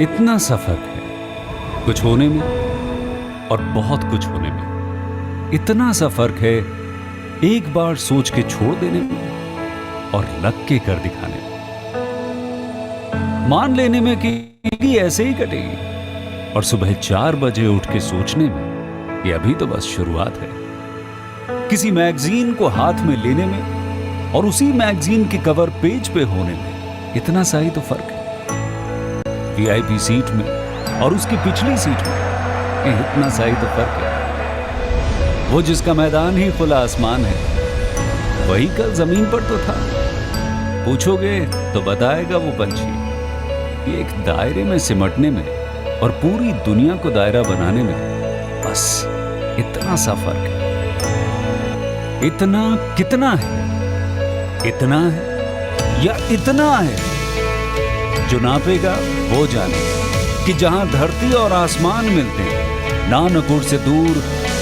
इतना सा फर्क है कुछ होने में और बहुत कुछ होने में। इतना सा फर्क है एक बार सोच के छोड़ देने में और लग के कर दिखाने में। मान लेने में कि ऐसे ही कटेगी और सुबह 4 बजे उठ के सोचने में ये अभी तो बस शुरुआत है। किसी मैगजीन को हाथ में लेने में और उसी मैगजीन के कवर पेज पे होने में इतना सा ही तो फर्क है। वीआईपी सीट में और उसकी पिछली सीट में इतना सा ही तो फर्क है। वो जिसका मैदान ही खुला आसमान है वही कल जमीन पर तो था। पूछोगे तो बताएगा वो पंछी। ये एक दायरे में सिमटने में और पूरी दुनिया को दायरा बनाने में बस इतना सा फर्क है। इतना कितना है? इतना है या इतना है? जो नापेगा वो जाने कि जहां धरती और आसमान मिलते हैं, नानकुर से दूर,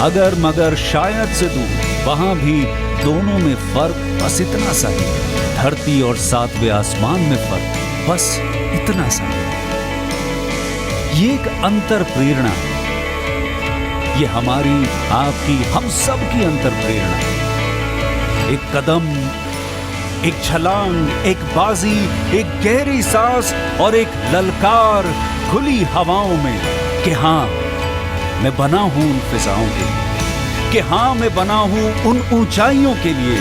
अगर मगर शायद से दूर, वहां भी दोनों में फर्क बस इतना सा है। धरती और 7वें आसमान में फर्क बस इतना सा है। ये एक अंतर प्रेरणा है। ये हमारी, आपकी, हम सब की अंतर प्रेरणा है। एक कदम, एक छलांग, एक बाजी, एक गहरी सांस और एक ललकार खुली हवाओं में कि हाँ मैं बना हूं उन फिजाओं के लिए, कि हाँ मैं बना हूं उन ऊंचाइयों के लिए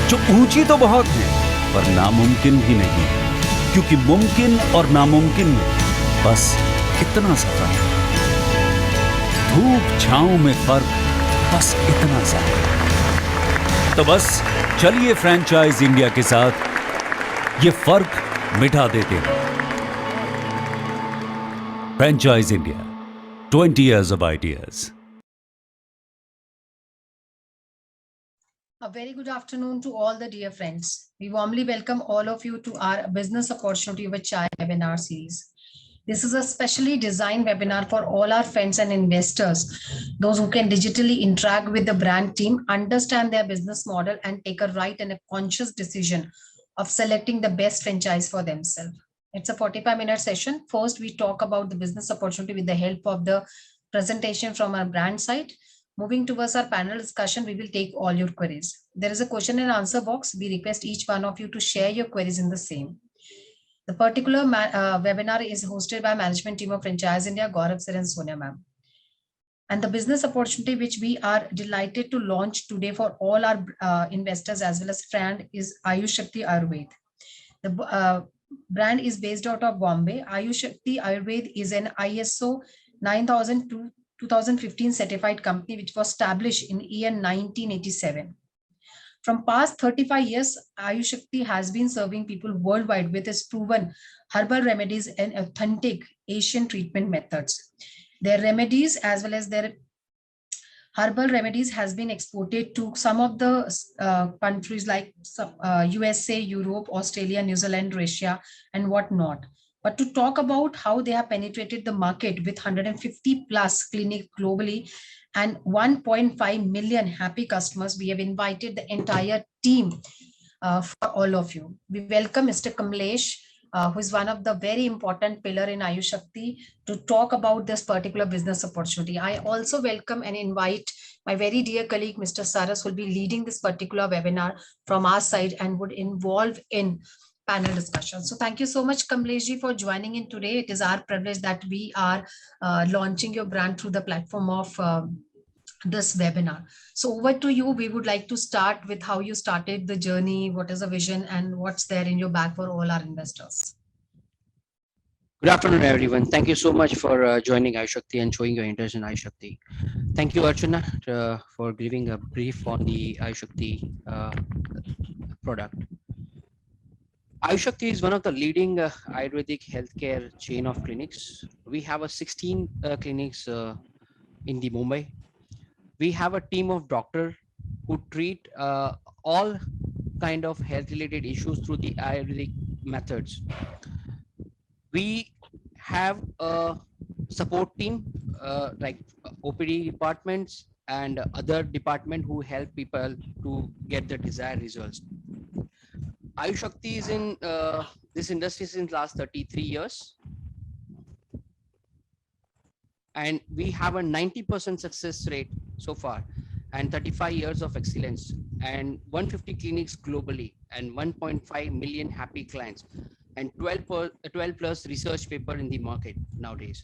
जो ऊंची तो बहुत है पर नामुमकिन ही नहीं, क्योंकि मुमकिन और नामुमकिन में बस इतना सा फर्क है। धूप छांव में फर्क बस इतना सा है। तो बस चलिए फ्रेंचाइज इंडिया के साथ ये फर्क मिटा देते हैं। Franchise India, 20 years of ideas. A very good afternoon to all the dear friends. We warmly welcome all of you to our Business Opportunity with Chai webinar series. This is a specially designed webinar for all our friends and investors, those who can digitally interact with the brand team, understand their business model, and take a right and a conscious decision of selecting the best franchise for themselves. It's a 45-minute session. First, we talk about the business opportunity with the help of the presentation from our brand side. Moving towards our panel discussion, we will take all your queries. There is a question and answer box. We request each one of you to share your queries in the same. The particular webinar is hosted by management team of Franchise India, Gaurav Sir and Sonia ma'am. And the business opportunity which we are delighted to launch today for all our investors as well as friends is AYUSHAKTI Ayurved. The brand is based out of Bombay. AYUSHAKTI Ayurved is an ISO 9002-2015 certified company which was established in year 1987. From past 35 years, AYUSHAKTI has been serving people worldwide with its proven herbal remedies and authentic Asian treatment methods. Their remedies as well as their herbal remedies has been exported to some of the countries like USA, Europe, Australia, New Zealand, Russia, and whatnot. But to talk about how they have penetrated the market with 150 plus clinics globally and 1.5 million happy customers, we have invited the entire team for all of you. We welcome Mr. Kamlesh, who is one of the very important pillar in AYUSHAKTI, to talk about this particular business opportunity. I also welcome and invite my very dear colleague, Mr. Saras, who will be leading this particular webinar from our side and would involve in panel discussion. So thank you so much, Kamlesh ji, for joining in today. It is our privilege that we are launching your brand through the platform of this webinar. So over to you. We would like to start with how you started the journey, what is the vision, and what's there in your bag for all our investors. Good afternoon, everyone. Thank you so much for joining AYUSHAKTI and showing your interest in AYUSHAKTI. Thank you, Archana, for giving a brief on the AYUSHAKTI product. AYUSHAKTI is one of the leading Ayurvedic healthcare chain of clinics. We have 16 clinics in the Mumbai. We have a team of doctors who treat all kind of health related issues through the Ayurvedic methods. We have a support team like OPD departments and other department who help people to get the desired results. AYUSHAKTI is in this industry since last 33 years. and we have a 90% success rate so far, and 35 years of excellence, and 150 clinics globally, and 1.5 million happy clients, and 12 plus research paper in the market nowadays.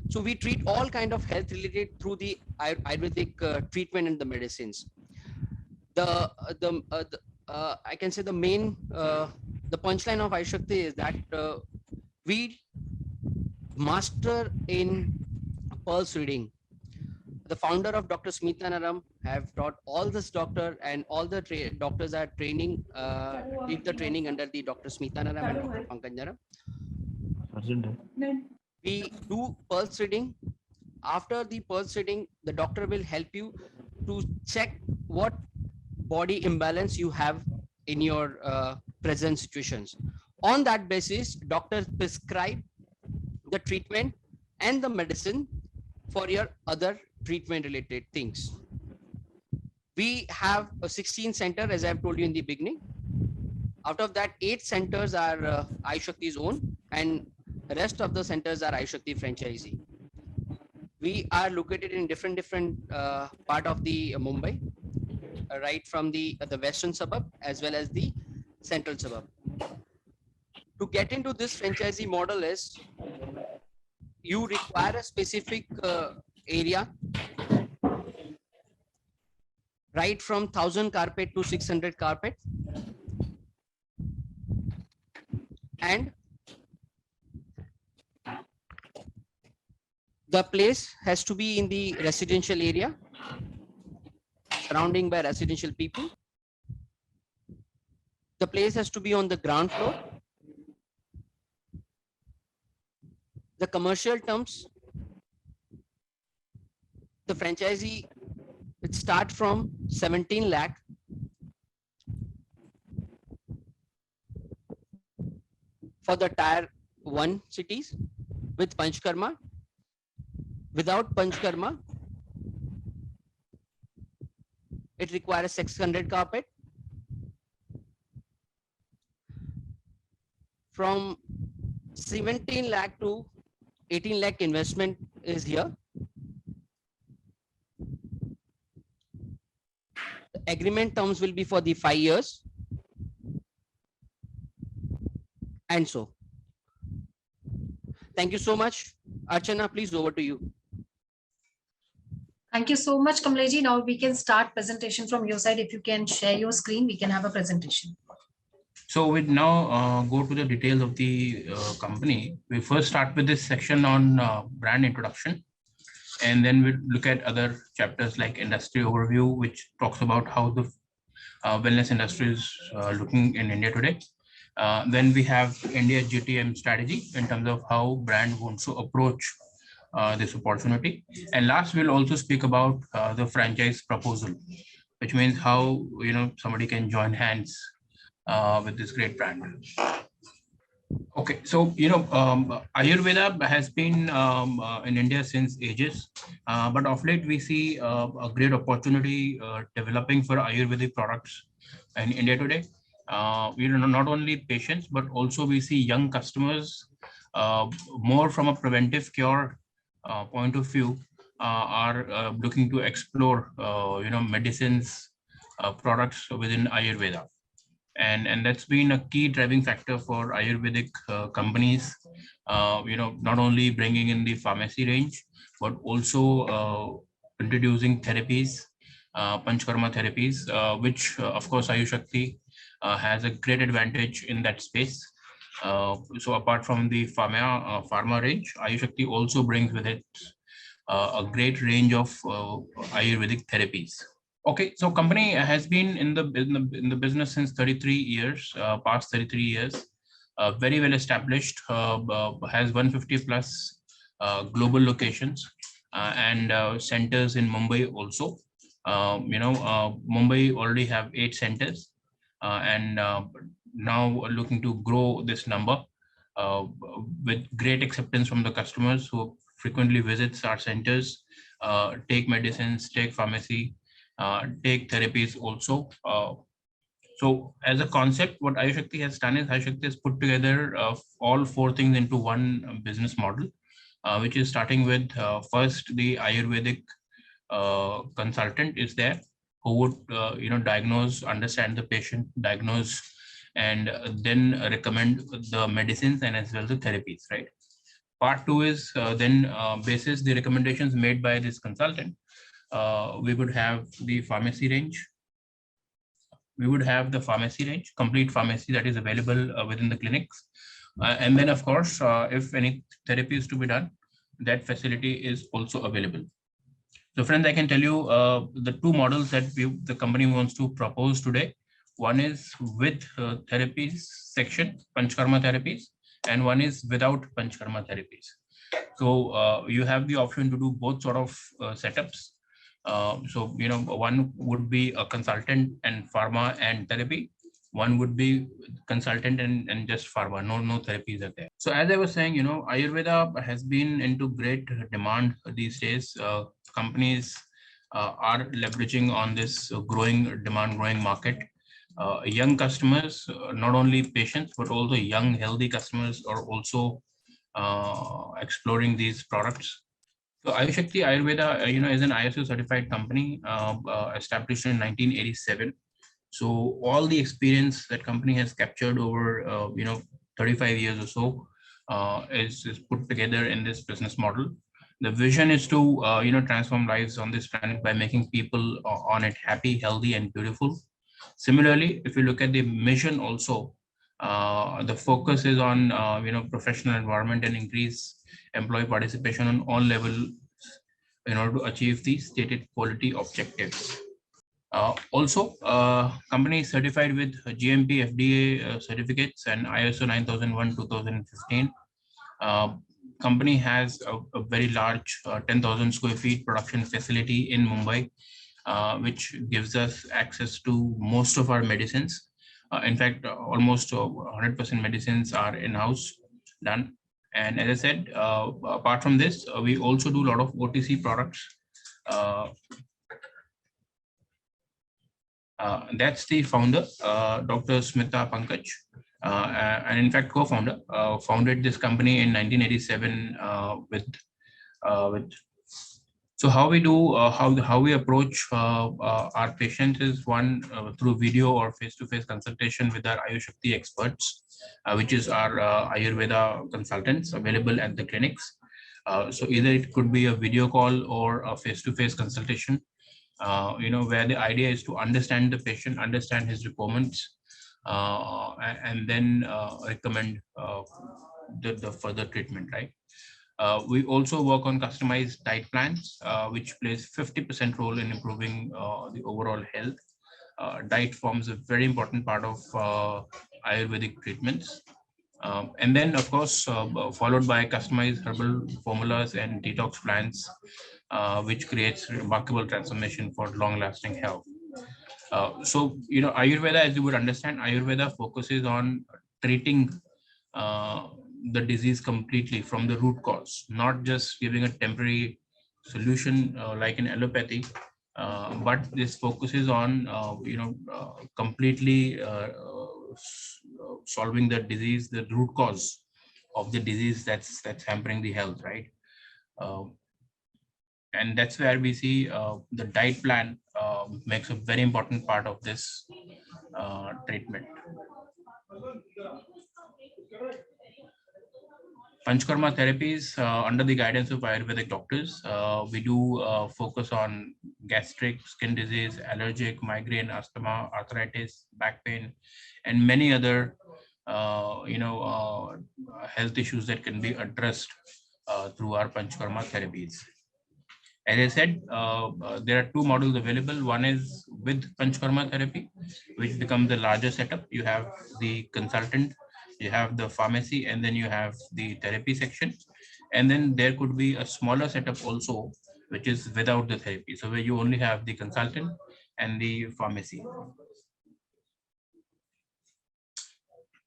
So we treat all kind of health related through the Ayurvedic treatment and the medicines. I can say the main the punchline of AYUSHAKTI is that we master in pulse reading. The founder of Dr. Smita Naram have taught all this doctor, and all the doctors are training, did the training under the Dr. Smita Naram and Dr. Pankaj Naram. We do pulse reading. After the pulse reading, the doctor will help you to check what body imbalance you have in your present situations. On that basis, doctors prescribe the treatment and the medicine for your other treatment related things. We have a 16 center, as I've told you in the beginning. Out of that, 8 centers are AYUSHAKTI's own, and the rest of the centers are AYUSHAKTI franchisee. We are located in different part of the Mumbai, right from the western suburb as well as the central suburb. To get into this franchisee model is you require a specific area, right from 1000 carpet to 600 carpet, and the place has to be in the residential area, surrounding by residential people. The place has to be on the ground floor. The commercial terms, the franchisee, it start from 17 lakh for the tier 1 cities with Panchkarma. Without Panchkarma, it requires 600 carpet. From 17 lakh to 18 lakh investment is here. The agreement terms will be for the 5 years. And so, thank you so much. Archana, please, over to you. Thank you so much, Kamleji. Now we can start presentation from your side. If you can share your screen, we can have a presentation. So we now go to the details of the company. We first start with this section on brand introduction, and then we look at other chapters like industry overview, which talks about how the wellness industry is looking in India today. Then we have India GTM strategy in terms of how brand wants to approach this opportunity. And last, we'll also speak about the franchise proposal, which means how somebody can join hands with this great brand. Okay, so Ayurveda has been in India since ages, but of late we see a great opportunity developing for Ayurvedic products in India today. Not only patients, but also we see young customers more from a preventive cure point of view are looking to explore medicines products within Ayurveda. And that's been a key driving factor for Ayurvedic companies, not only bringing in the pharmacy range, but also introducing therapies, Panchkarma therapies, which of course AYUSHAKTI has a great advantage in that space. So apart from the pharma range, AYUSHAKTI also brings with it a great range of Ayurvedic therapies. Okay, so company has been in the business since 33 years, past 33 years, very well established, has 150 plus global locations and centers in Mumbai also. Mumbai already have 8 centers and now looking to grow this number with great acceptance from the customers who frequently visits our centers, take medicines, take pharmacy, take therapies also. So as a concept, what AYUSHAKTI has done is AYUSHAKTI has put together all 4 things into one business model. which is starting with first the Ayurvedic consultant is there, who would diagnose, understand the patient, diagnose, and then recommend the medicines and as well the therapies, right? Part two is then basis the recommendations made by this consultant, we would have the pharmacy range. We would have the pharmacy range, complete pharmacy that is available within the clinics. And then, of course, if any therapy is to be done, that facility is also available. So friends, I can tell you the two models that the company wants to propose today. One is with therapies section, Panchkarma therapies, and one is without Panchkarma therapies. So you have the option to do both sort of setups. So, one would be a consultant and pharma and therapy. One would be consultant and just pharma, no therapies are there. So as I was saying, Ayurveda has been into great demand these days. Companies are leveraging on this growing demand, growing market. Young customers, not only patients, but also young, healthy customers are also exploring these products. So AYUSHAKTI Ayurveda, is an ISO certified company established in 1987. So all the experience that company has captured over, 35 years or so is put together in this business model. The vision is to, transform lives on this planet by making people on it happy, healthy, and beautiful. Similarly, if you look at the mission also, the focus is on, professional environment and increase employee participation on all levels in order to achieve the stated quality objectives. Also, company is certified with GMP, FDA certificates and ISO 9001 2015. Company has a very large 10,000 square feet production facility in Mumbai, which gives us access to most of our medicines. In fact, almost 100% medicines are in-house done. And as I said, apart from this, we also do a lot of OTC products. That's the founder, Dr. Smita Pankaj, and in fact co-founder, founded this company in 1987 with. So how we do, how we approach our patients is one through video or face-to-face consultation with our AYUSHAKTI experts, which is our Ayurveda consultants available at the clinics. So either it could be a video call or a face-to-face consultation, where the idea is to understand the patient, understand his requirements, and then recommend the further treatment, right? We also work on customized diet plans, which plays 50% role in improving the overall health. Diet forms a very important part of Ayurvedic treatments. And then, of course, followed by customized herbal formulas and detox plans, which creates remarkable transformation for long-lasting health. So, Ayurveda, as you would understand, Ayurveda focuses on treating the disease completely from the root cause, not just giving a temporary solution like in allopathy, but this focuses on, completely solving the disease, the root cause of the disease that's hampering the health, right? And that's where we see the diet plan makes a very important part of this treatment. Panchkarma therapies under the guidance of Ayurvedic doctors. We do focus on gastric, skin disease, allergic, migraine, asthma, arthritis, back pain, and many other health issues that can be addressed through our Panchkarma therapies. As I said, there are two models available. One is with Panchkarma therapy, which becomes the larger setup. You have the consultant, you have the pharmacy, and then you have the therapy section. And then there could be a smaller setup also, which is without the therapy. So where you only have the consultant and the pharmacy.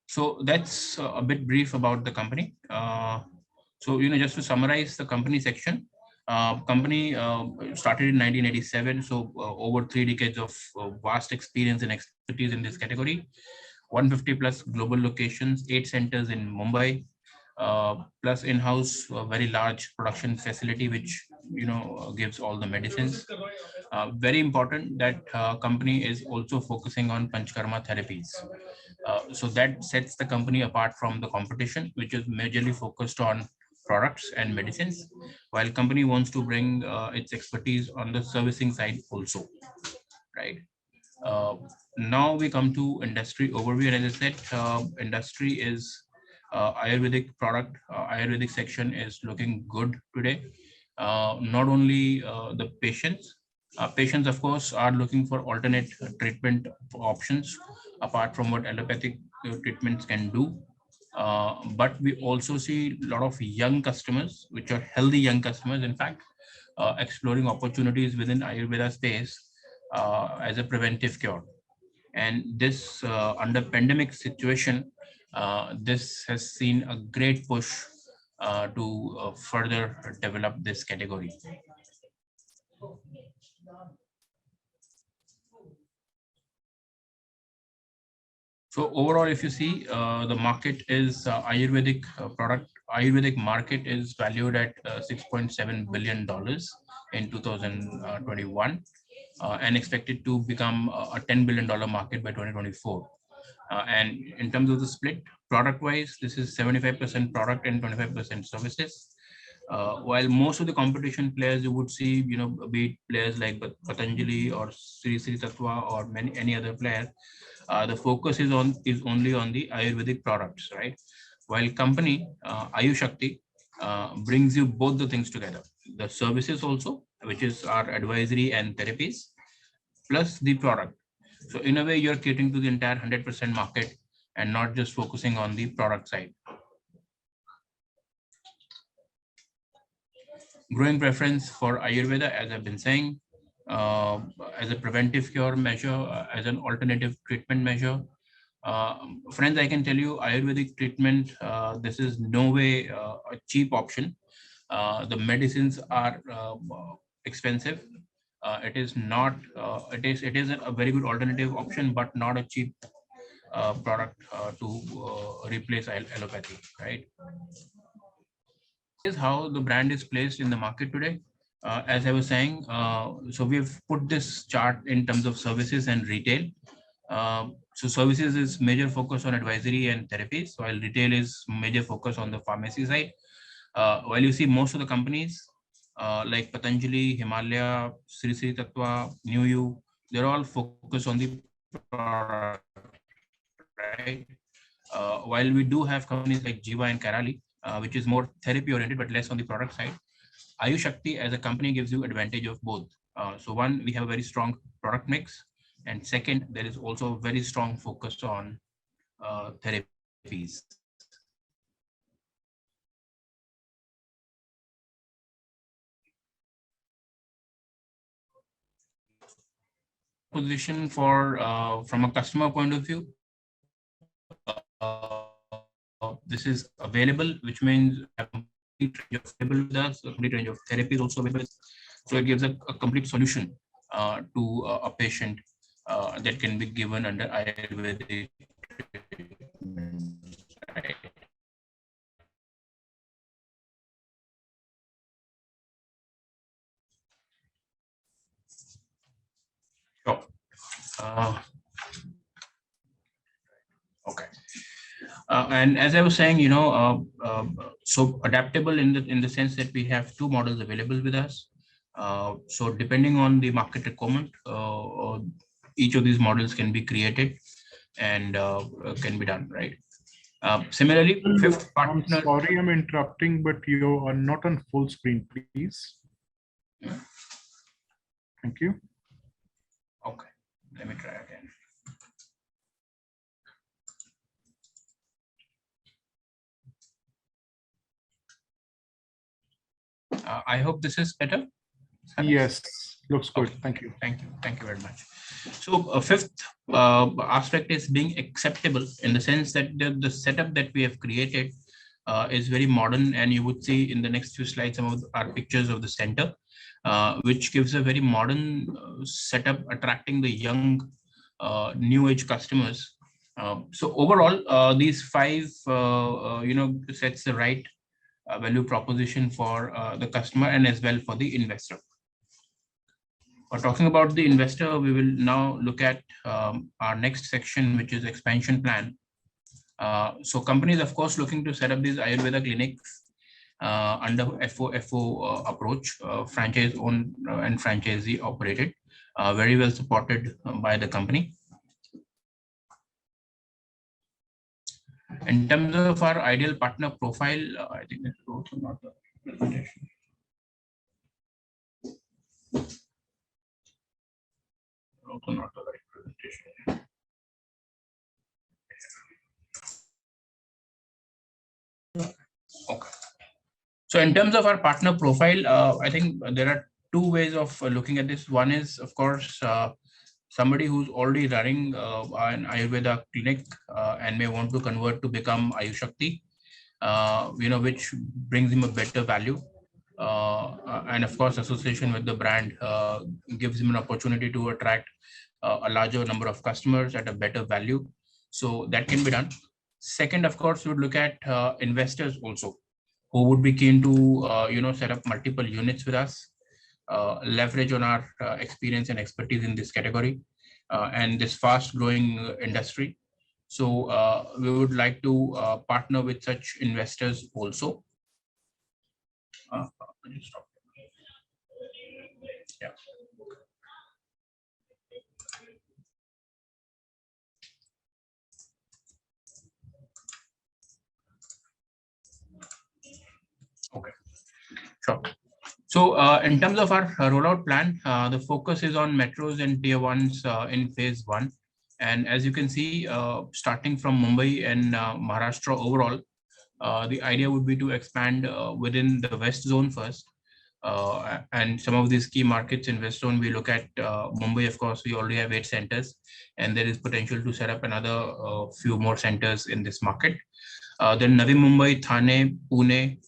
So that's a bit brief about the company. So, just to summarize the company section, company started in 1987. So over 3 decades of vast experience and expertise in this category, 150 plus global locations, 8 centers in Mumbai, plus in-house very large production facility, which gives all the medicines. Very important that company is also focusing on Panchkarma therapies. So that sets the company apart from the competition, which is majorly focused on products and medicines, while company wants to bring its expertise on the servicing side also, right? Uh, Now we come to industry overview, and as I said, industry is Ayurvedic product. Ayurvedic section is looking good today. Not only the patients, of course, are looking for alternate treatment options apart from what allopathic treatments can do. But we also see a lot of young customers, which are healthy young customers, in fact, exploring opportunities within Ayurveda space as a preventive cure. And this under pandemic situation, this has seen a great push to further develop this category. So overall, if you see, the market is Ayurvedic Ayurvedic market is valued at $6.7 billion in 2021, and expected to become a $10 billion market by 2024. And in terms of the split, product-wise, this is 75% product and 25% services. While most of the competition players you would see, be it players like Patanjali or Sri Tattva or any other player, the focus is only on the Ayurvedic products, right? While company Ayu Shakti brings you both the things together, the services also, which is our advisory and therapies, plus the product. So in a way, you're catering to the entire 100% market and not just focusing on the product side. Growing preference for Ayurveda, as I've been saying, as a preventive cure measure, as an alternative treatment measure. Friends, I can tell you, Ayurvedic treatment, this is no way a cheap option. The medicines are expensive. It is not. It is a very good alternative option, but not a cheap product to replace allopathy, right? Is how the brand is placed in the market today. As I was saying, so we've put this chart in terms of services and retail. So services is major focus on advisory and therapies, while retail is major focus on the pharmacy side. While you see most of the companies like Patanjali, Himalaya, Sri Tattva, New You, they're all focused on the product, right? While we do have companies like Jiva and Karali, which is more therapy oriented but less on the product side. Ayu Shakti as a company gives you advantage of both. So one, we have a very strong product mix, and second, there is also a very strong focus on therapies. Position for from a customer point of view, this is available, which means a complete range of available with us, a complete range of therapy is also available. So it gives a complete solution to a patient that can be given under Ayurvedic treatment. Right. Sure. Okay. And as I was saying, so adaptable in the sense that we have two models available with us. So depending on the market requirement, each of these models can be created and can be done, right? Similarly, fifth partner. I'm sorry, I'm interrupting, but you are not on full screen, please. Yeah. Thank you. Okay, let me try again. I hope this is better. Yes, looks good. Okay. Thank you. Thank you. Thank you very much. So fifth aspect is being acceptable in the sense that the setup that we have created is very modern, and you would see in the next few slides some of our pictures of the center, which gives a very modern setup, attracting the young new age customers So overall, these five, sets the right value proposition for the customer and as well for the investor. Talking about the investor, we will now look at our next section, which is expansion plan. So companies, of course, looking to set up these Ayurveda clinics under FOFO approach, franchise owned and franchisee operated, very well supported by the company. In terms of our ideal partner profile, I think this is also not the presentation. Also not the right presentation. Okay. So in terms of our partner profile, I think there are two ways of looking at this. One is, of course, somebody who's already running an Ayurveda clinic and may want to convert to become Ayu Shakti, which brings him a better value. And of course, association with the brand gives him an opportunity to attract a larger number of customers at a better value. So that can be done. Second, of course, we would look at investors also, who would be keen to set up multiple units with us, leverage on our experience and expertise in this category and this fast growing industry. So we would like to partner with such investors also. Yeah. Okay, sure. So in terms of our rollout plan, the focus is on metros and tier ones in phase 1. And as you can see, starting from Mumbai and Maharashtra overall, the idea would be to expand within the West Zone first. And some of these key markets in West Zone, we look at Mumbai, of course, we already have 8 centers, and there is potential to set up another few more centers in this market. Then Navi Mumbai, Thane, Pune,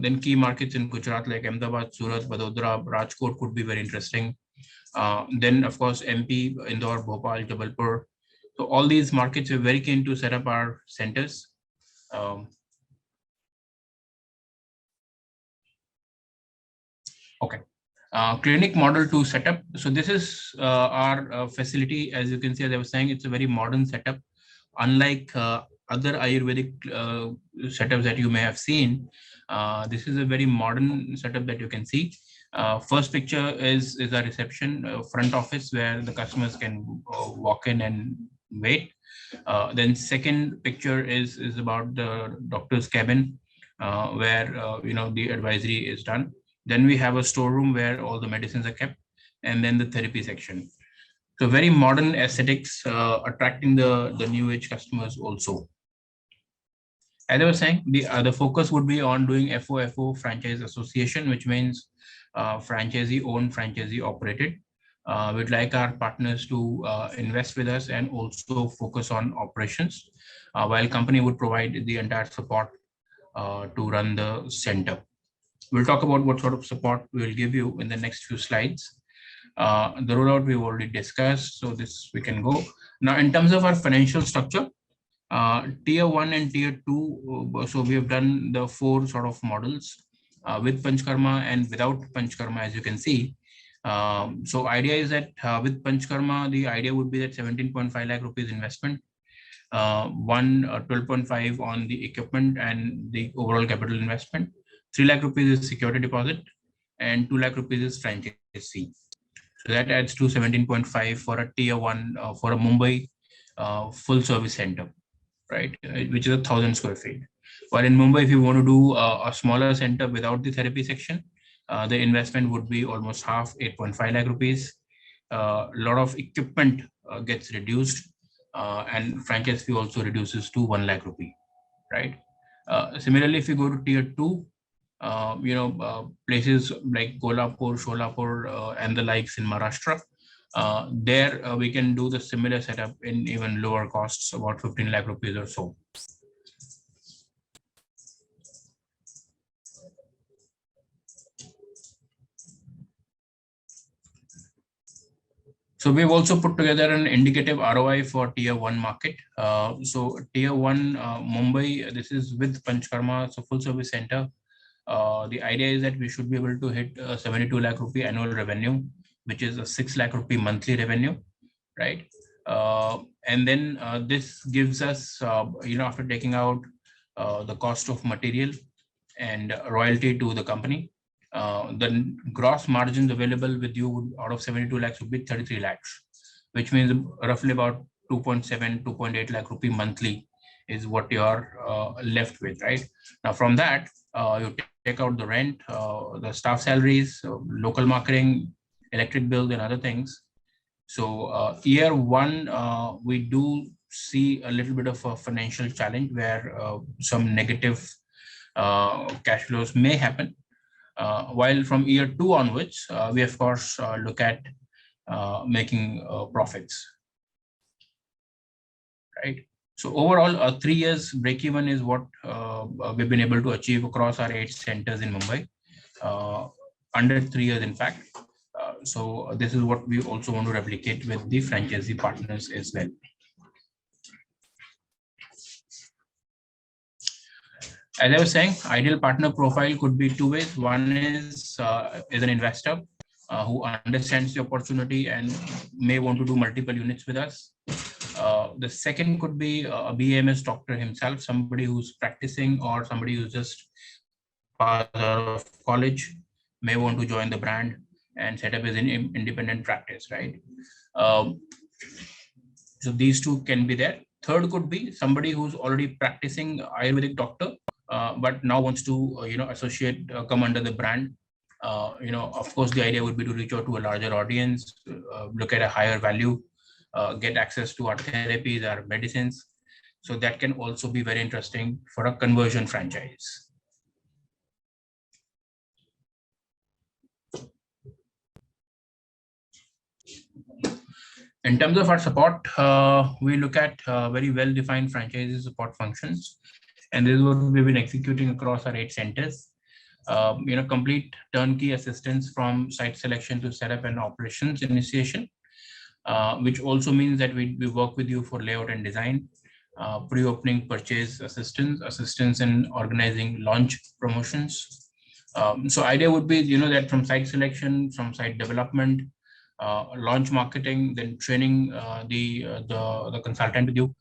then key markets in Gujarat like Ahmedabad, Surat, Vadodara, Rajkot could be very interesting. Then, of course, MP, Indore, Bhopal, Jabalpur. So all these markets are very keen to set up our centers. Okay. Clinic model to set up. So this is our facility. As you can see, as I was saying, it's a very modern setup. Unlike other Ayurvedic setups that you may have seen, this is a very modern setup that you can see. First picture is a reception front office where the customers can walk in and wait. Then second picture is about the doctor's cabin where the advisory is done. Then we have a storeroom where all the medicines are kept, and then the therapy section. So very modern aesthetics, attracting the new age customers also. As I was saying, the focus would be on doing FOFO franchise association, which means franchisee owned, franchisee operated. We'd like our partners to invest with us and also focus on operations, while company would provide the entire support to run the center. We'll talk about what sort of support we will give you in the next few slides. The rollout we've already discussed, so this we can go. Now, in terms of our financial structure, tier 1 and tier 2, so we have done the 4 sort of models with Panchkarma and without Panchkarma, as you can see. So idea is that with Panchkarma, the idea would be that 17.5 lakh rupees investment, 12.5 on the equipment and the overall capital investment, 3 lakh rupees is security deposit, and 2 lakh rupees is franchise fee. So that adds to 17.5 for a tier 1 for a Mumbai full service center, right? Which is 1,000 square feet. While in Mumbai, if you want to do a smaller center without the therapy section, the investment would be almost half, 8.5 lakh rupees. A lot of equipment gets reduced, and franchise fee also reduces to 1 lakh rupee, right? Similarly, if you go to tier 2, places like Kolhapur, Sholapur, and the likes in Maharashtra, there we can do the similar setup in even lower costs, about 15 lakh rupees or so. So we've also put together an indicative ROI for tier 1 market. So tier 1 Mumbai, this is with Panchkarma, it's a full service center. The idea is that we should be able to hit 72 lakh rupee annual revenue, which is a 6 lakh rupee monthly revenue, right? And then this gives us, after taking out the cost of material and royalty to the company, the gross margins available with you out of 72 lakhs would be 33 lakhs, which means roughly about 2.7, 2.8 lakh rupee monthly is what you're left with, right? Now from that, you take out the rent, the staff salaries, local marketing, electric bills and other things. So year 1, we do see a little bit of a financial challenge where some negative cash flows may happen. While from year 2 onwards, we of course look at making profits, right? So overall, 3 years break even is what we've been able to achieve across our 8 centers in Mumbai, under 3 years, in fact. So this is what we also want to replicate with the franchisee partners as well. As I was saying, ideal partner profile could be 2 ways. One is an investor who understands the opportunity and may want to do multiple units with us. The second could be a BAMS doctor himself, somebody who's practicing or somebody who's just passed out of college, may want to join the brand and set up his independent practice, right? So these two can be there. Third could be somebody who's already practicing Ayurvedic doctor, but now wants to associate, come under the brand. Of course, the idea would be to reach out to a larger audience, look at a higher value, get access to our therapies, our medicines. So that can also be very interesting for a conversion franchise. In terms of our support, we look at very well-defined franchisee support functions. And this is what we've been executing across our 8 centers. Complete turnkey assistance from site selection to setup and operations initiation, which also means that we work with you for layout and design, pre-opening purchase assistance in organizing launch promotions. So idea would be, that from site selection, from site development, launch marketing, then training the consultant with you,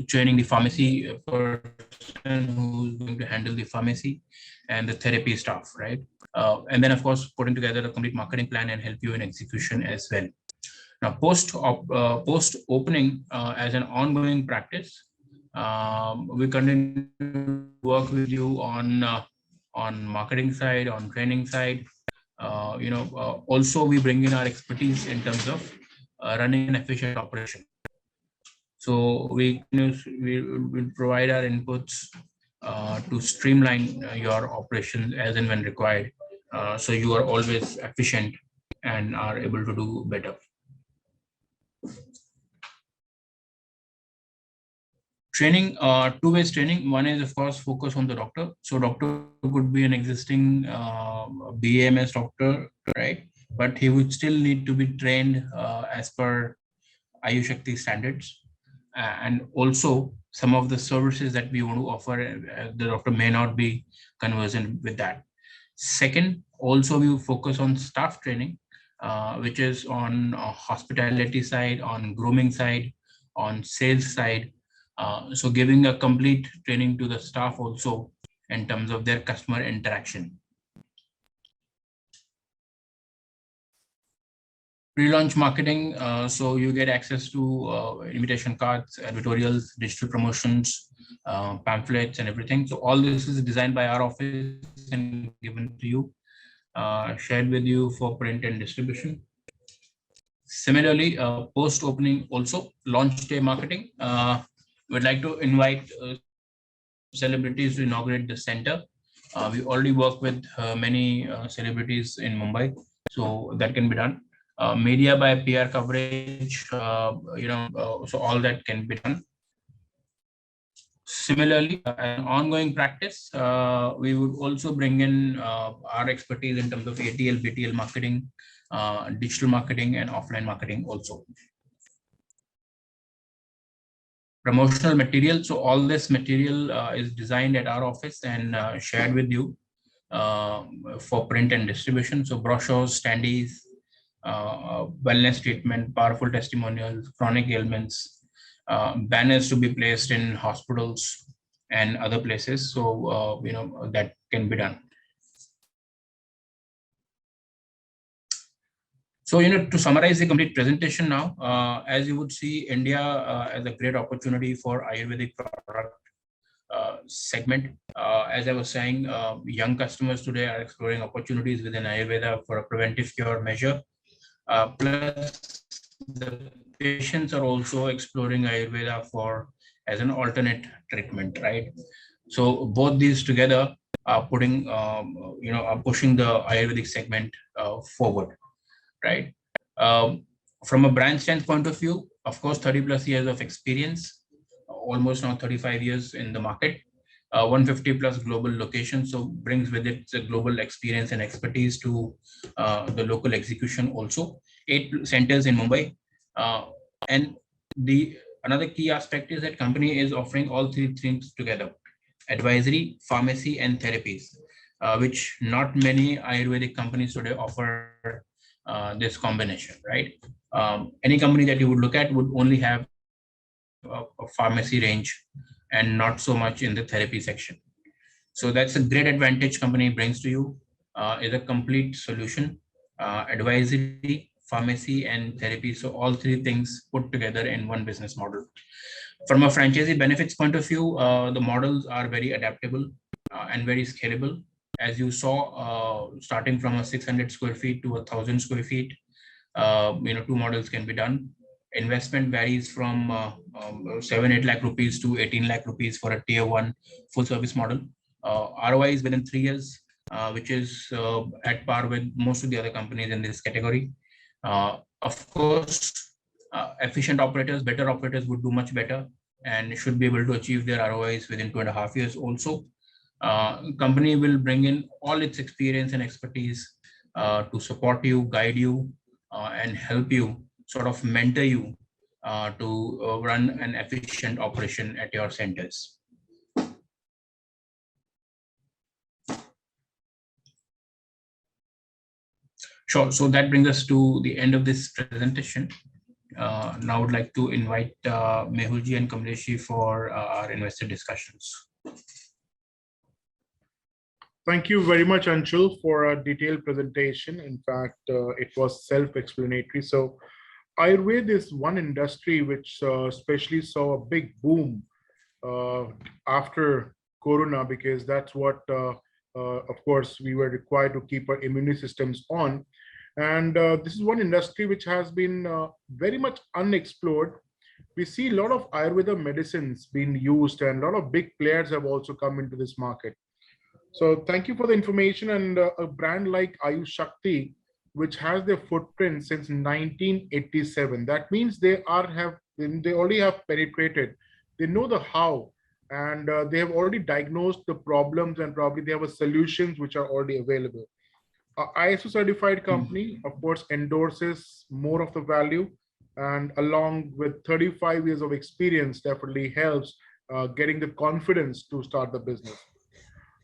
training the pharmacy person who's going to handle the pharmacy and the therapy staff, right? And then of course, putting together a complete marketing plan and help you in execution as well. Now, post opening as an ongoing practice, we continue to work with you on marketing side, on training side. Also we bring in our expertise in terms of running an efficient operation. So we provide our inputs to streamline your operations as and when required. So you are always efficient and are able to do better. Training, 2 ways training. One is of course focus on the doctor. So doctor could be an existing BAMS doctor, right? But he would still need to be trained as per AYUSHAKTI standards. And also some of the services that we want to offer, the doctor may not be conversant with that. Second, also we focus on staff training, which is on hospitality side, on grooming side, on sales side. So giving a complete training to the staff also in terms of their customer interaction. Pre-launch marketing, so you get access to invitation cards, editorials, digital promotions, pamphlets and everything. So all this is designed by our office and given to you, shared with you for print and distribution. Similarly, post-opening also launch day marketing. We'd like to invite celebrities to inaugurate the center. We already work with many celebrities in Mumbai, so that can be done. Media by PR coverage, so all that can be done. Similarly, an ongoing practice, we would also bring in our expertise in terms of ATL, BTL marketing, digital marketing and offline marketing also. Promotional material. So all this material is designed at our office and shared with you for print and distribution. So brochures, standees, wellness treatment, powerful testimonials, chronic ailments, banners to be placed in hospitals and other places. So, that can be done. So, to summarize the complete presentation now, as you would see, India as a great opportunity for Ayurvedic product segment. As I was saying, young customers today are exploring opportunities within Ayurveda for a preventive cure measure. Plus, the patients are also exploring Ayurveda as an alternate treatment, right? So both these together are pushing the Ayurvedic segment forward, right? From a brand strength point of view, of course, 30 plus years of experience, almost now 35 years in the market, 150 plus global locations, so brings with it the global experience and expertise to the local execution also. 8 centers in Mumbai, and another key aspect is that company is offering all 3 things together: advisory, pharmacy, and therapies, which not many Ayurvedic companies today offer this combination, right? Any company that you would look at would only have a pharmacy range and not so much in the therapy section. So that's a great advantage company brings to you, is a complete solution, advisory, pharmacy, and therapy. So all 3 things put together in one business model. From a franchisee benefits point of view, the models are very adaptable and very scalable. As you saw, starting from a 600 square feet to 1,000 square feet, 2 models can be done. Investment varies from 7-8 lakh rupees to 18 lakh rupees for a tier 1 full service model. ROI is within 3 years, which is at par with most of the other companies in this category. Of course, efficient operators, better operators would do much better and should be able to achieve their ROIs within 2.5 years also. Company will bring in all its experience and expertise to support you, guide you, and help you, sort of mentor you to run an efficient operation at your centers. Sure. So that brings us to the end of this presentation. Now I would like to invite Mehulji and Kamleshi for our investor discussions. Thank you very much, Anshul, for a detailed presentation. In fact, it was self-explanatory. So Ayurveda is one industry which especially saw a big boom after Corona, because that's what, of course, we were required to keep our immune systems on. And this is one industry which has been very much unexplored. We see a lot of Ayurveda medicines being used, and a lot of big players have also come into this market. So thank you for the information. And a brand like Ayu Shakti, which has their footprint since 1987, that means they already have penetrated. They know the how, and they have already diagnosed the problems, and probably they have solutions which are already available. ISO certified company, of course, endorses more of the value, and along with 35 years of experience, definitely helps getting the confidence to start the business.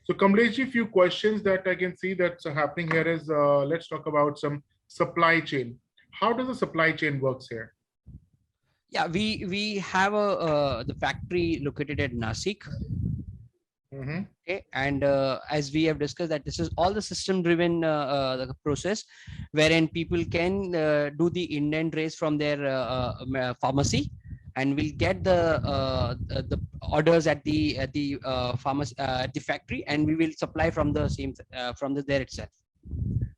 So Kamleshi, few questions that I can see that's happening here is, let's talk about some supply chain. How does the supply chain works here? Yeah, we have the factory located at Nasik. Okay, and as we have discussed, that this is all the system driven process, wherein people can do the indent raise from their pharmacy, and we'll get the orders at the pharmacy at the factory, and we will supply from the same there itself.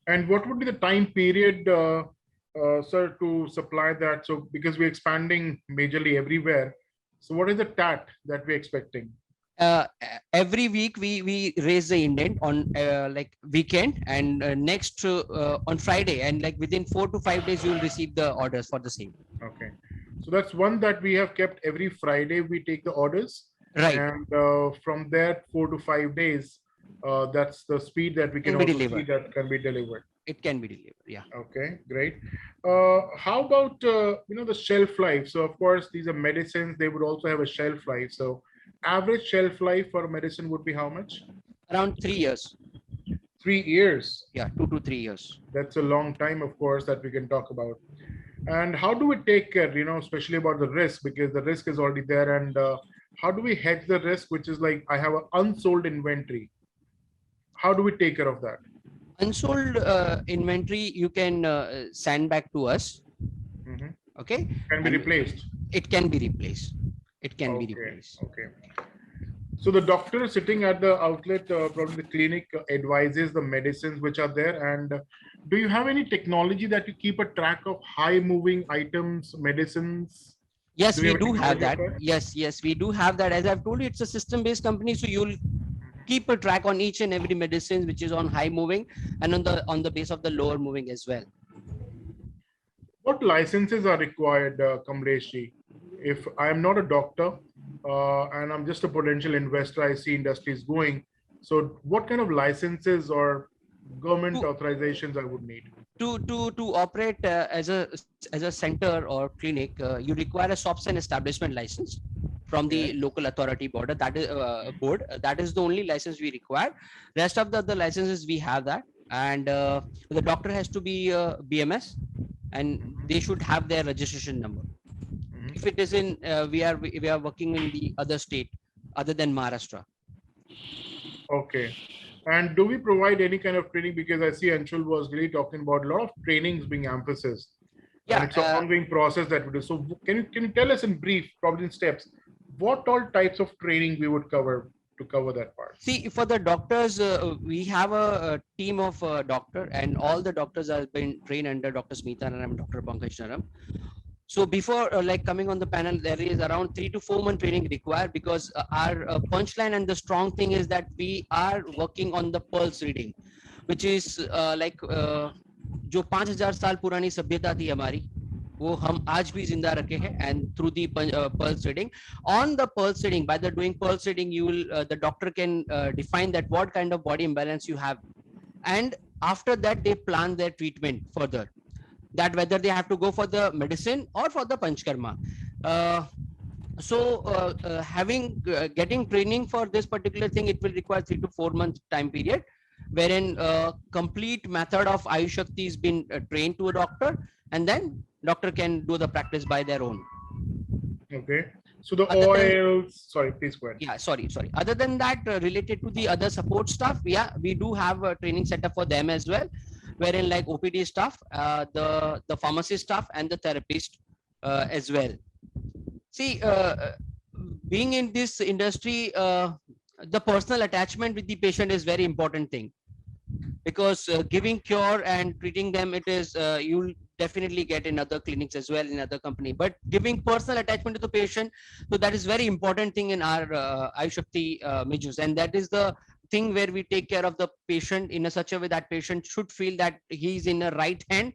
And what would be the time period, sir, to supply that? So because we're expanding majorly everywhere, so what is the TAT that we're expecting? Every week we raise the indent on like weekend, and next on Friday, and like within 4 to 5 days you will receive the orders for the same. Okay, so that's one that we have kept. Every Friday we take the orders, right? And from there 4 to 5 days, that's the speed that we can also see that can be delivered. It can be delivered. Yeah. Okay, great. How about the shelf life? So of course, these are medicines. They would also have a shelf life. So average shelf life for medicine would be how much? Around 3 years. 3 years. Yeah, 2 to 3 years. That's a long time, of course, that we can talk about. And how do we take care, especially about the risk, because the risk is already there. And how do we hedge the risk, which is like I have an unsold inventory? How do we take care of that? Unsold inventory, you can send back to us. Mhm. Okay. Can be And replaced. it can be replaced. It can be Okay, replaced. okay. So the doctor sitting at the outlet, probably the clinic, advises the medicines which are there. And do you have any technology that you keep a track of high moving items, medicines? Yes, Do you we have a do have technology of that. that? Yes, we do have that. As I've told you, it's a system-based company, so you'll keep a track on each and every medicine which is on high moving and on the base of the lower moving as well. What licenses are required, Kamlesh ji? If I am not a doctor and I'm just a potential investor, I see industries going. So what kind of licenses or government To- authorizations I would need? To operate as a center or clinic, you require a shops and establishment license from the Yes. local authority board. That is board. That is the only license we require. Rest of the other licenses we have that, and the doctor has to be BMS, and they should have their registration number. Mhm. If it is in, we are working in the other state other than Maharashtra. Okay. And do we provide any kind of training? Because I see Anshul was really talking about a lot of trainings being emphasized. And it's an Yeah. ongoing process that we do. So can you tell us in brief, probably in steps, what all types of training we would cover to cover that part? See, for the doctors, we have a team of doctor, and all the doctors have been trained under Dr. Smita and I'm Dr. Pankaj. So before like coming on the panel, there is around 3 to 4 month training required, because our punchline and the strong thing is that we are working on the pulse reading, which is like जो 5000 साल पुरानी सभ्यता थी हमारी, वो हम आज भी जिंदा रखे हैं, and through the pulse reading. On the pulse reading, by the doing pulse reading, you will the doctor can define that what kind of body imbalance you have, and after that they plan their treatment further, that whether they have to go for the medicine or for the panchkarma. Getting training for this particular thing, it will require 3 to 4 months time period, wherein complete method of AYUSHAKTI has been trained to a doctor, and then doctor can do the practice by their own. Okay. So the Other than- oils, sorry, please go ahead. Yeah, sorry. Other than that, related to the other support stuff, yeah, we do have a training setup for them as well, wherein like OPD staff, the pharmacy staff, and the therapist as well. See, being in this industry, the personal attachment with the patient is very important thing, because giving cure and treating them, it is you'll definitely get in other clinics as well, in other company, but giving personal attachment to the patient, so that is very important thing in our AYUSHAKTI measures, and that is the thing where we take care of the patient in a such a way that patient should feel that he's in the right hand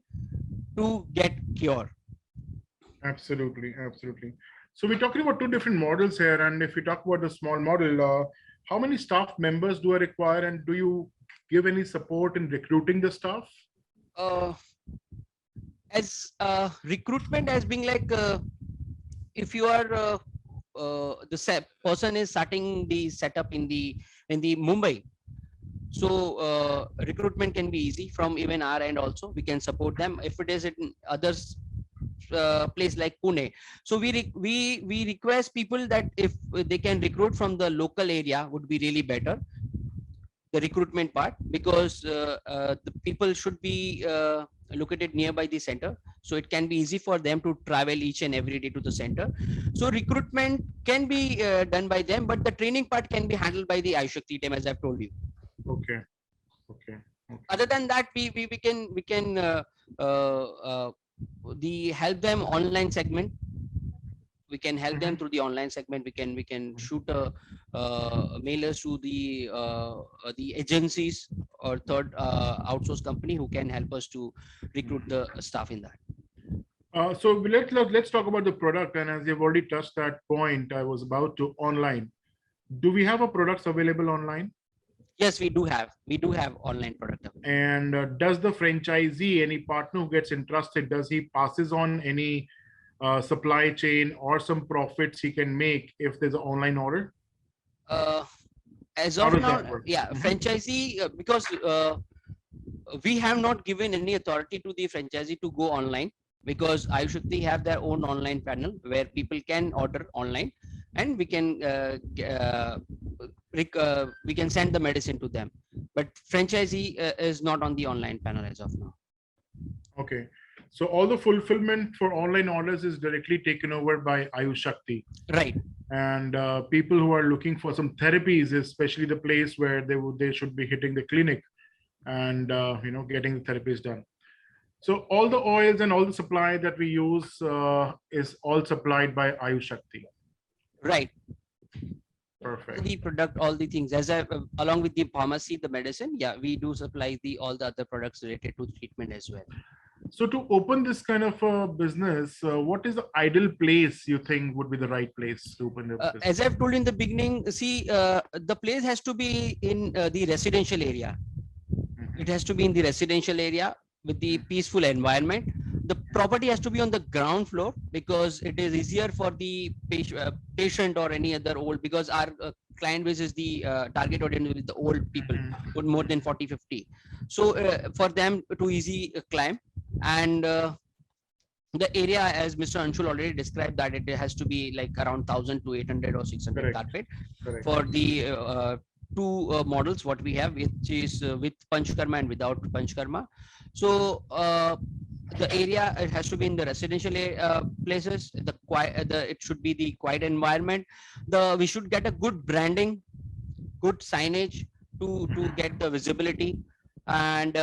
to get cure. Absolutely, absolutely. So we're talking about two different models here, and if we talk about the small model, how many staff members do I require, and do you give any support in recruiting the staff? As recruitment as being like, if you are the person is starting the setup in the Mumbai, so recruitment can be easy from even our end also. We can support them. If it is in others place like Pune, so we request people that if they can recruit from the local area would be really better, the recruitment part, because the people should be located nearby the center, so it can be easy for them to travel each and every day to the center. So recruitment can be done by them, but the training part can be handled by the AYUSHAKTI team, as I've told you. Okay. Other than that, we can help them online segment. We can help them through the online segment. We can shoot mailers to the agencies or third outsource company who can help us to recruit the staff in that. So let's talk about the product. And as you've already touched that point, I was about to online. Do we have a products available online? Yes, we do have online product. And does the franchisee, any partner who gets interested, does he passes on any supply chain or some profits he can make if there's an online order? As How of does now, that work? yeah, franchisee, because we have not given any authority to the franchisee to go online, because AYUSHAKTI have their own online panel where people can order online, and we can we can send the medicine to them. But franchisee is not on the online panel as of now. Okay. So all the fulfillment for online orders is directly taken over by Ayu Shakti. Right. And people who are looking for some therapies, especially the place where they should be hitting the clinic and getting the therapies done. So all the oils and all the supply that we use is all supplied by Ayu Shakti. Right. Perfect. The product, all the things, as along with the pharmacy, the medicine, yeah, we do supply all the other products related to treatment as well. So to open this kind of a business, what is the ideal place you think would be the right place to open the business? As I've told in the beginning, see, the place has to be in the residential area. It has to be in the residential area with the peaceful environment. The property has to be on the ground floor, because it is easier for the patient or any other old, because our client base is the target audience with the old people, with more than 40-50. So for them to easy climb. And the area, as Mr. Anshul already described, that it has to be like around 1,000 to 800 or 600 carpet. Correct. For the two models what we have, which is with Panchkarma and without Panchkarma. So the area, it has to be in the residential places. It should be the quiet environment. We should get a good branding, good signage to get the visibility, and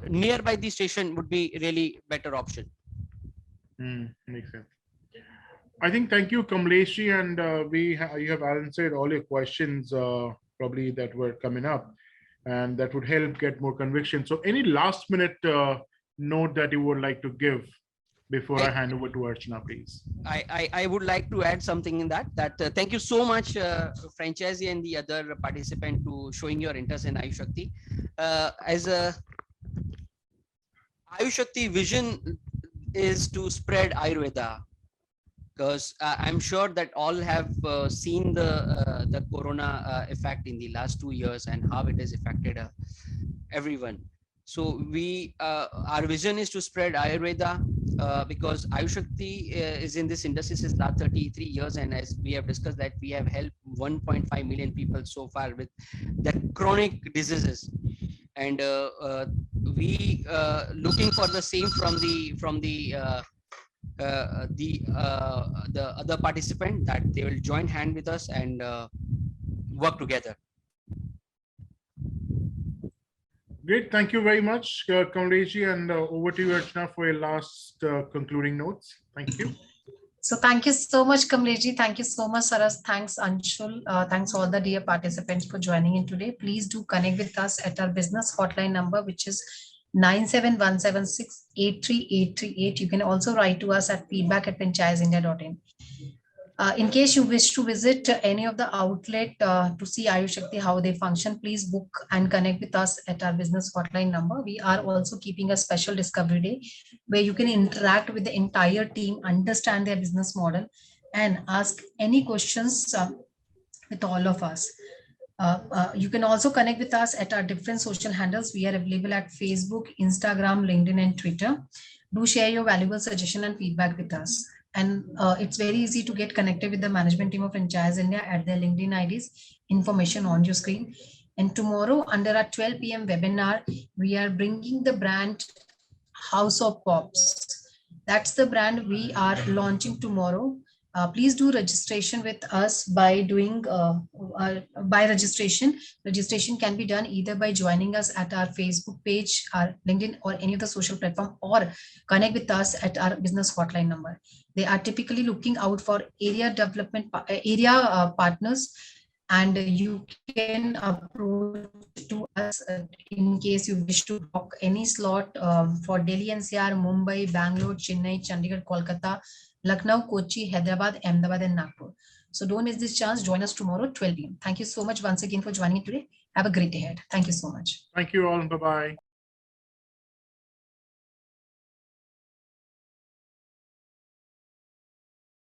nearby the station would be really better option. Makes sense. I think, thank you, Kamleshi, and you have answered all your questions probably that were coming up, and that would help get more conviction. So any last minute note that you would like to give before I hand over to Archana, please? I would like to add something in that thank you so much, franchisee and the other participant, to showing your interest in AYUSHAKTI. As a AYUSHAKTI vision is to spread Ayurveda, because I'm sure that all have seen the corona effect in the last 2 years and how it has affected everyone. So our vision is to spread Ayurveda, because AYUSHAKTI is in this industry since last 33 years, and as we have discussed that we have helped 1.5 million people so far with their chronic diseases, and we looking for the same from the other participant, that they will join hand with us and work together. Great, thank you very much, Kamleshi, and over to you, Archana, for your last concluding notes. Thank you. So thank you so much, Kamleshi. Thank you so much, Saras. Thanks, Anshul. Thanks all the dear participants for joining in today. Please do connect with us at our business hotline number, which is 97176-83838. You can also write to us at feedback@franchisindia.in. In case you wish to visit any of the outlet to see AYUSHAKTI, how they function, please book and connect with us at our business hotline number. We are also keeping a special discovery day where you can interact with the entire team, understand their business model, and ask any questions with all of us. You can also connect with us at our different social handles. We are available at Facebook, Instagram, LinkedIn, and Twitter. Do share your valuable suggestion and feedback with us. And it's very easy to get connected with the management team of Franchise India at their LinkedIn IDs, information on your screen. And tomorrow, under our 12 p.m. webinar, we are bringing the brand House of Pops. That's the brand we are launching tomorrow. Please do registration with us by doing by registration. Registration can be done either by joining us at our Facebook page, our LinkedIn, or any of the social platform, or connect with us at our business hotline number. They are typically looking out for area development partners, and you can approach to us in case you wish to book any slot for Delhi NCR, Mumbai, Bangalore, Chennai, Chandigarh, Kolkata, Lucknow, Kochi, Hyderabad, Ahmedabad, and Nagpur. So don't miss this chance. Join us tomorrow, 12 p.m. Thank you so much once again for joining today. Have a great day ahead. Thank you so much. Thank you all. Bye-bye.